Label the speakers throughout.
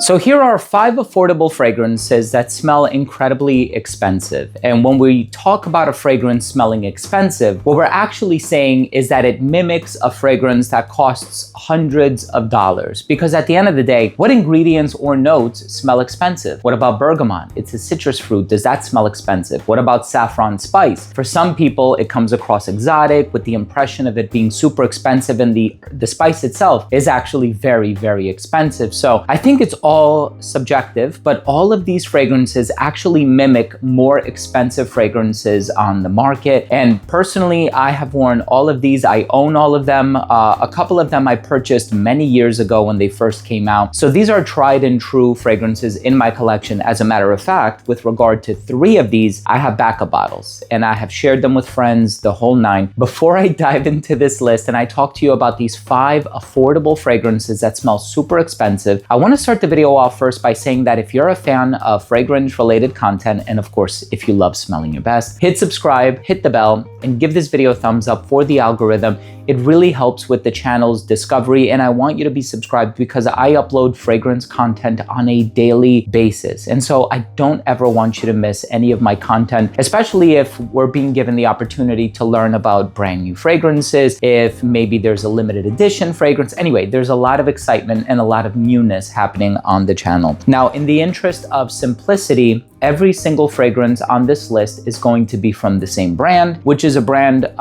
Speaker 1: So here are 5 affordable fragrances that smell incredibly expensive. And when we talk about a fragrance smelling expensive, what we're actually saying is that it mimics a fragrance that costs hundreds of dollars. Because at the end of the day, what ingredients or notes smell expensive? What about bergamot? It's a citrus fruit. Does that smell expensive? What about saffron spice? For some people, it comes across exotic with the impression of it being super expensive, and the spice itself is actually very, very expensive. So I think it's all subjective, but all of these fragrances actually mimic more expensive fragrances on the market. And personally, I have worn all of these. I own all of them. A couple of them I purchased many years ago when they first came out. So these are tried and true fragrances in my collection. As a matter of fact, with regard to 3 of these, I have backup bottles and I have shared them with friends, the whole nine. Before I dive into this list and I talk to you about these 5 affordable fragrances that smell super expensive, I want to start the video off first by saying that if you're a fan of fragrance related content, and of course, if you love smelling your best, hit subscribe, hit the bell, and give this video a thumbs up for the algorithm. It really helps with the channel's discovery, and I want you to be subscribed because I upload fragrance content on a daily basis. And so I don't ever want you to miss any of my content, especially if we're being given the opportunity to learn about brand new fragrances, if maybe there's a limited edition fragrance. Anyway, there's a lot of excitement and a lot of newness happening on the channel. Now, in the interest of simplicity, every single fragrance on this list is going to be from the same brand, which is a brand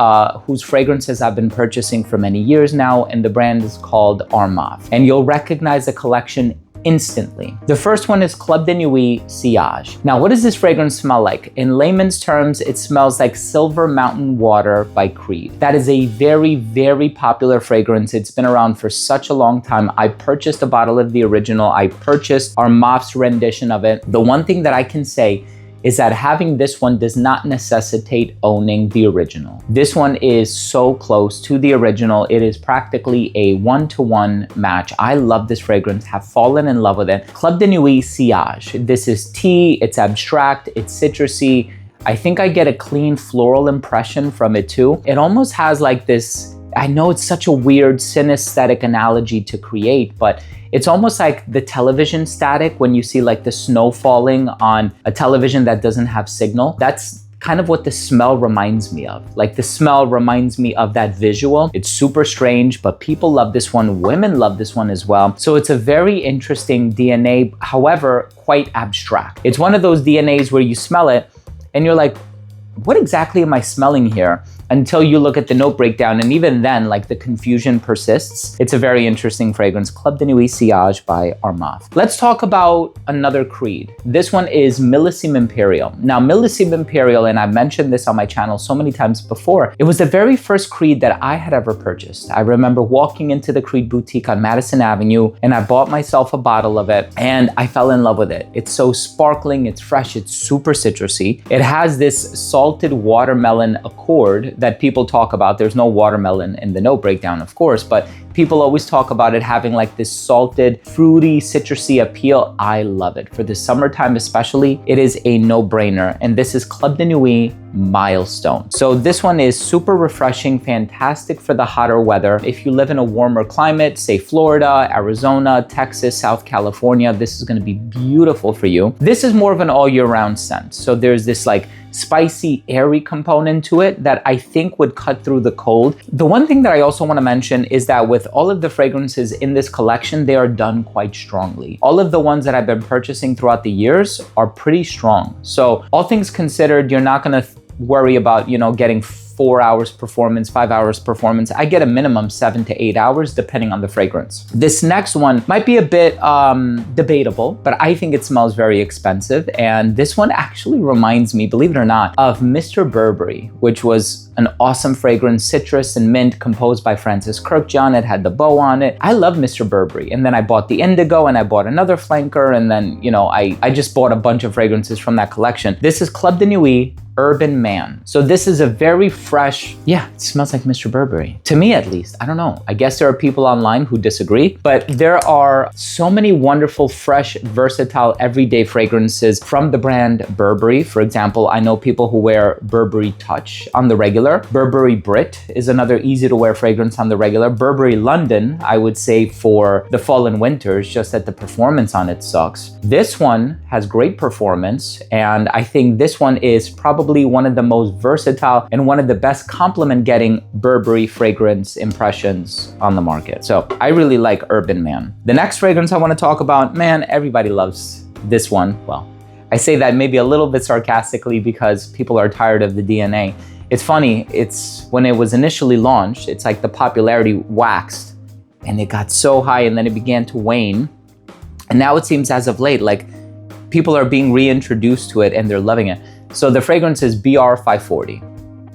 Speaker 1: whose fragrances I've been purchasing for many years now, and the brand is called Armaf. And you'll recognize the collection instantly. The first one is Club de Nuit Sillage. Now, what does this fragrance smell like? In layman's terms, it smells like Silver Mountain Water by Creed. That is a very, very popular fragrance. It's been around for such a long time. I purchased a bottle of the original. I purchased Armaf's rendition of it. The one thing that I can say is that having this one does not necessitate owning the original. This one is so close to the original. It is practically a 1-to-1 match. I love this fragrance, have fallen in love with it. Club de Nuit Sillage. This is tea, it's abstract, it's citrusy. I think I get a clean floral impression from it too. It almost has like this, I know it's such a weird synesthetic analogy to create, but it's almost like the television static when you see like the snow falling on a television that doesn't have signal. That's kind of what the smell reminds me of. Like the smell reminds me of that visual. It's super strange, but people love this one. Women love this one as well. So it's a very interesting DNA, however, quite abstract. It's one of those DNAs where you smell it and you're like, what exactly am I smelling here? Until you look at the note breakdown, and even then, like the confusion persists. It's a very interesting fragrance, Club de Nuit Sillage by Armaf. Let's talk about another Creed. This one is Millésime Imperial. Now, Millésime Imperial, and I've mentioned this on my channel so many times before, it was the very first Creed that I had ever purchased. I remember walking into the Creed boutique on Madison Avenue, and I bought myself a bottle of it, and I fell in love with it. It's so sparkling, it's fresh, it's super citrusy. It has this salted watermelon accord that people talk about. There's no watermelon in the note breakdown, of course, but people always talk about it having like this salted, fruity, citrusy appeal. I love it. For the summertime especially, it is a no-brainer. And this is Club de Nuit Milestone. So this one is super refreshing, fantastic for the hotter weather. If you live in a warmer climate, say Florida, Arizona, Texas, South California, this is going to be beautiful for you. This is more of an all year round scent. So there's this like spicy, airy component to it that I think would cut through the cold. The one thing that I also want to mention is that with all of the fragrances in this collection, they are done quite strongly. All of the ones that I've been purchasing throughout the years are pretty strong. So all things considered, you're not going to worry about, getting 4 hours performance, 5 hours performance. I get a minimum 7 to 8 hours depending on the fragrance. This next one might be a bit debatable, but I think it smells very expensive. And this one actually reminds me, believe it or not, of Mr. Burberry, which was an awesome fragrance, citrus and mint, composed by Francis Kirkjohn. It had the bow on it. I love Mr. Burberry. And then I bought the Indigo and I bought another flanker. And then, I just bought a bunch of fragrances from that collection. This is Club de Nuit Urban Man. So this is a very fresh, it smells like Mr. Burberry. To me, at least. I don't know. I guess there are people online who disagree, but there are so many wonderful, fresh, versatile, everyday fragrances from the brand Burberry. For example, I know people who wear Burberry Touch on the regular. regular. Burberry Brit is another easy to wear fragrance on the regular. Burberry London, I would say for the fall and winter, is just that the performance on it sucks. This one has great performance, and I think this one is probably one of the most versatile and one of the best compliment getting Burberry fragrance impressions on the market. So I really like Urban Man. The next fragrance I want to talk about, man, everybody loves this one. Well, I say that maybe a little bit sarcastically because people are tired of the DNA. It's funny, it's when it was initially launched, it's like the popularity waxed and it got so high and then it began to wane. And now it seems as of late, like people are being reintroduced to it and they're loving it. So the fragrance is BR 540.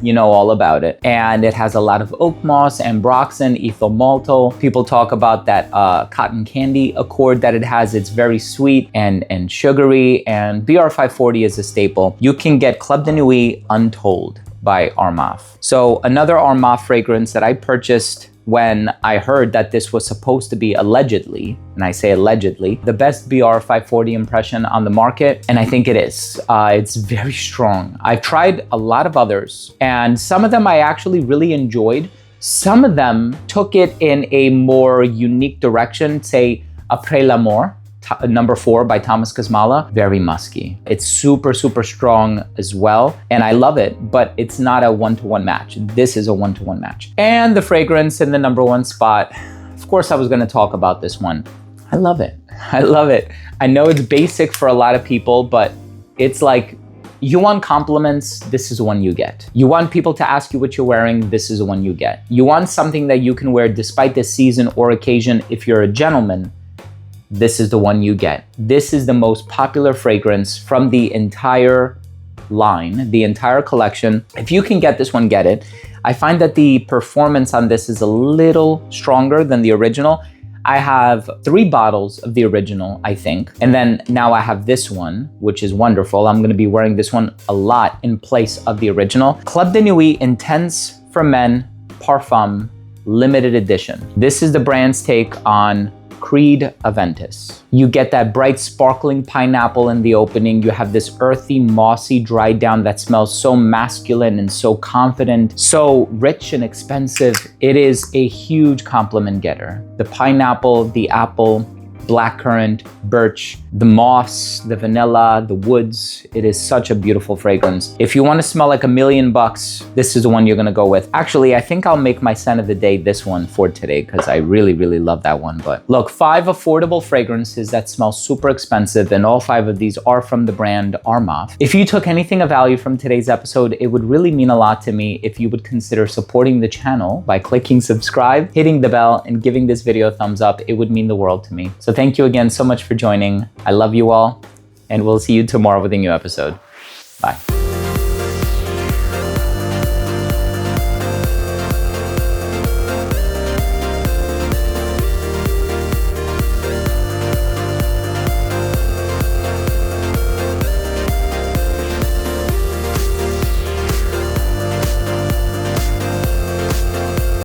Speaker 1: You know all about it. And it has a lot of oak moss, ambroxan, ethyl maltol. People talk about that cotton candy accord that it has. It's very sweet and sugary, and BR 540 is a staple. You can get Club de Nuit Untold by Armaf. So another Armaf fragrance that I purchased when I heard that this was supposed to be allegedly, and I say allegedly, the best BR 540 impression on the market, and I think it is. It's very strong. I've tried a lot of others, and some of them I actually really enjoyed. Some of them took it in a more unique direction, say Après l'Amour, number 4 by Thomas Kazmala, very musky. It's super, super strong as well, and I love it, but it's not a one-to-one match. This is a one-to-one match. And the fragrance in the number 1 spot, of course I was gonna talk about this one. I love it. I love it. I know it's basic for a lot of people, but it's like, you want compliments, this is the one you get. You want people to ask you what you're wearing, this is the one you get. You want something that you can wear despite the season or occasion if you're a gentleman, this is the one you get. This is the most popular fragrance from the entire line, the entire collection. If you can get this one, get it. I find that the performance on this is a little stronger than the original. I have 3 bottles of the original, I think. And then now I have this one, which is wonderful. I'm gonna be wearing this one a lot in place of the original. Club de Nuit Intense for Men Parfum Limited Edition. This is the brand's take on Creed Aventus. You get that bright sparkling pineapple in the opening. You have this earthy, mossy dry down that smells so masculine and so confident, so rich and expensive. It is a huge compliment getter. The pineapple, the apple, blackcurrant, birch, the moss, the vanilla, the woods. It is such a beautiful fragrance. If you want to smell like $1,000,000, this is the one you're gonna go with. Actually, I think I'll make my scent of the day this one for today because I really, really love that one. But look, 5 affordable fragrances that smell super expensive, and all 5 of these are from the brand Armaf. If you took anything of value from today's episode, it would really mean a lot to me if you would consider supporting the channel by clicking subscribe, hitting the bell, and giving this video a thumbs up. It would mean the world to me. So thank you again so much for joining. I love you all, and we'll see you tomorrow with a new episode. Bye.